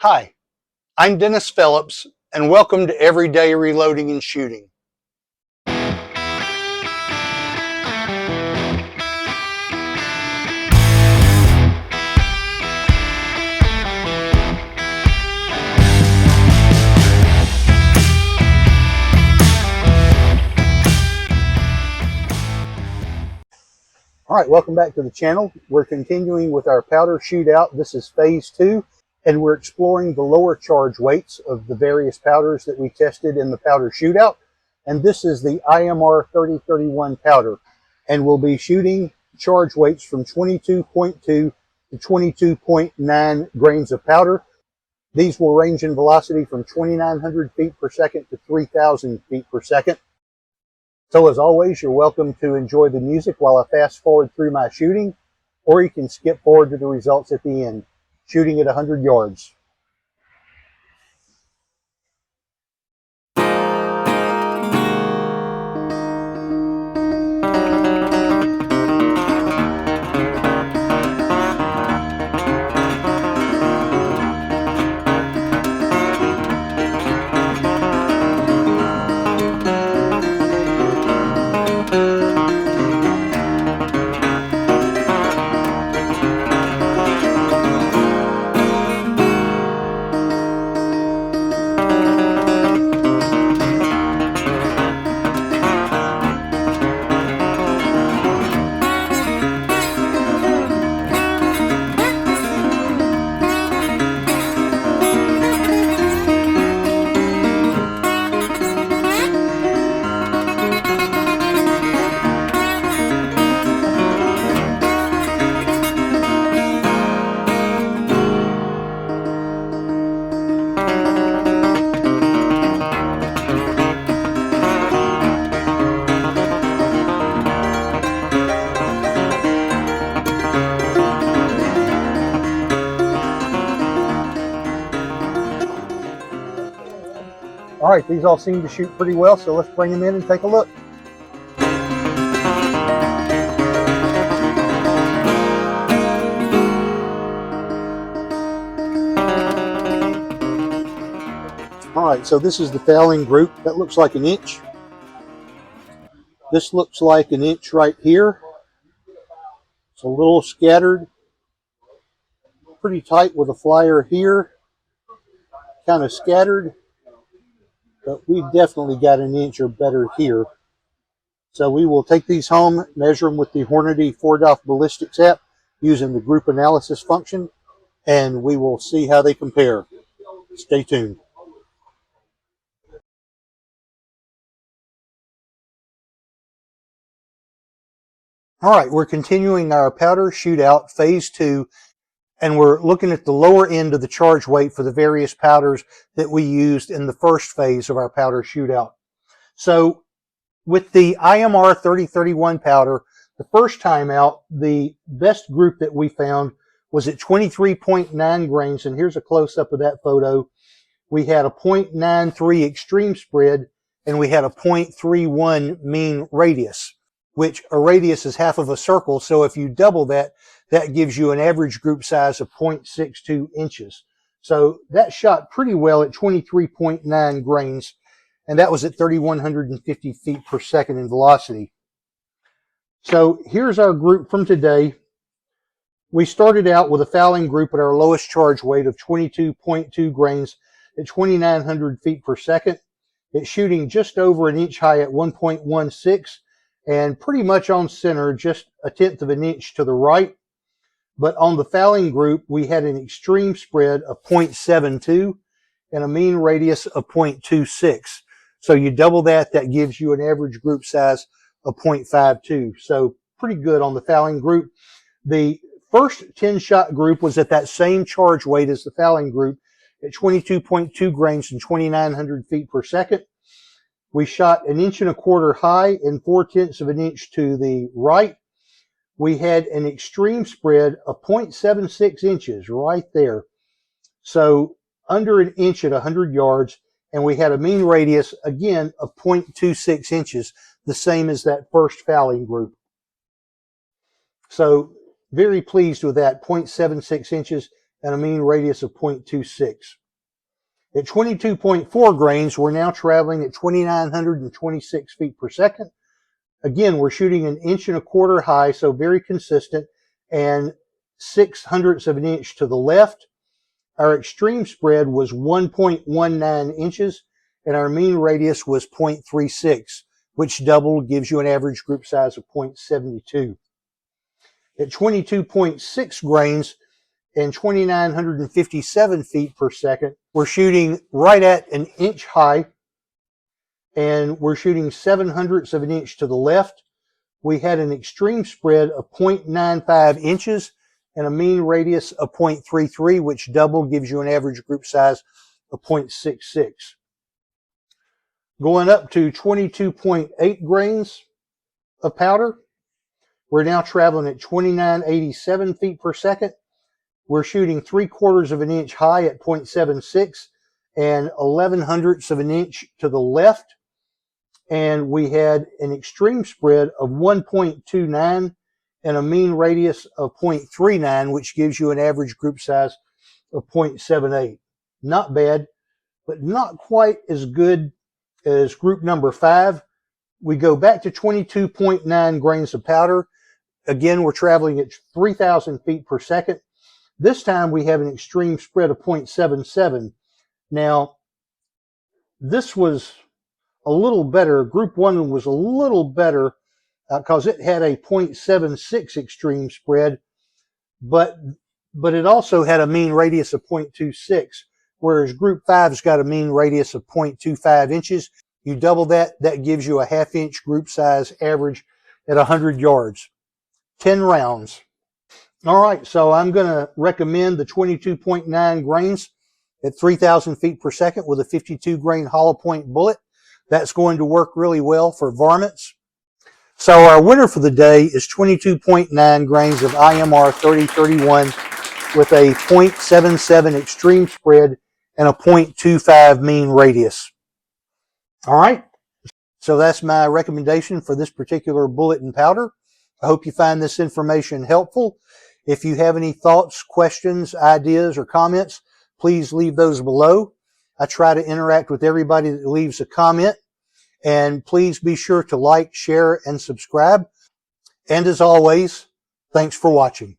Hi, I'm Dennis Phillips, and welcome to Everyday Reloading and Shooting. All right, welcome back to the channel. We're continuing with our powder shootout. This is phase 2, and we're exploring the lower charge weights of the various powders that we tested in the powder shootout. And this is the IMR3031 powder, and we'll be shooting charge weights from 22.2 to 22.9 grains of powder. These will range in velocity from 2,900 feet per second to 3,000 feet per second. So as always, you're welcome to enjoy the music while I fast forward through my shooting, or you can skip forward to the results at the end, shooting at 100 yards. All right, these all seem to shoot pretty well, so let's bring them in and take a look. All right, so this is the fouling group. That looks like an inch. This looks like an inch right here. It's a little scattered, pretty tight with a flyer here, kind of scattered. But we definitely got an inch or better here. So we will take these home, measure them with the Hornady 4DOF ballistics app using the group analysis function, and we will see how they compare. Stay tuned. All right, we're continuing our powder shootout phase 2, and we're looking at the lower end of the charge weight for the various powders that we used in the first phase of our powder shootout. So with the IMR 3031 powder, the first time out, the best group that we found was at 23.9 grains, and here's a close-up of that photo. We had a 0.93 extreme spread, and we had a 0.31 mean radius, which a radius is half of a circle, so if you double that, that gives you an average group size of 0.62 inches. So that shot pretty well at 23.9 grains, and that was at 3,150 feet per second in velocity. So here's our group from today. We started out with a fouling group at our lowest charge weight of 22.2 grains at 2,900 feet per second. It's shooting just over an inch high at 1.16 and pretty much on center, just a tenth of an inch to the right. But on the fouling group, we had an extreme spread of 0.72 and a mean radius of 0.26. So you double that, that gives you an average group size of 0.52. So pretty good on the fouling group. The first 10-shot group was at that same charge weight as the fouling group at 22.2 grains and 2,900 feet per second. We shot an inch and a quarter high and 4/10 of an inch to the right. We had an extreme spread of 0.76 inches right there. So under an inch at 100 yards, and we had a mean radius, again, of 0.26 inches, the same as that first fouling group. So very pleased with that, 0.76 inches and a mean radius of 0.26. At 22.4 grains, we're now traveling at 2,926 feet per second. Again, we're shooting 1 1/4 inch high, so very consistent, and 0.06 of an inch to the left. Our extreme spread was 1.19 inches, and our mean radius was 0.36, which doubled gives you an average group size of 0.72. At 22.6 grains and 2,957 feet per second, we're shooting right at 1 inch high, and we're shooting 0.07 of an inch to the left. We had an extreme spread of 0.95 inches and a mean radius of 0.33, which double gives you an average group size of 0.66. Going up to 22.8 grains of powder, we're now traveling at 2,987 feet per second. We're shooting 3/4 of an inch high at 0.76 and 0.11 of an inch to the left. And we had an extreme spread of 1.29 and a mean radius of 0.39, which gives you an average group size of 0.78. Not bad, but not quite as good as group number 5. We go back to 22.9 grains of powder. Again, we're traveling at 3,000 feet per second. This time we have an extreme spread of 0.77. Now, this was a little better. Group 1 was a little better because it had a 0.76 extreme spread, but it also had a mean radius of 0.26, whereas Group 5's got a mean radius of 0.25 inches. You double that, that gives you a 1/2 inch group size average at 100 yards. 10 rounds. All right, so I'm going to recommend the 22.9 grains at 3,000 feet per second with a 52 grain hollow point bullet. That's going to work really well for varmints. So our winner for the day is 22.9 grains of IMR3031 with a 0.77 extreme spread and a 0.25 mean radius. All right, so that's my recommendation for this particular bullet and powder. I hope you find this information helpful. If you have any thoughts, questions, ideas, or comments, please leave those below. I try to interact with everybody that leaves a comment. And please be sure to like, share, and subscribe. And as always, thanks for watching.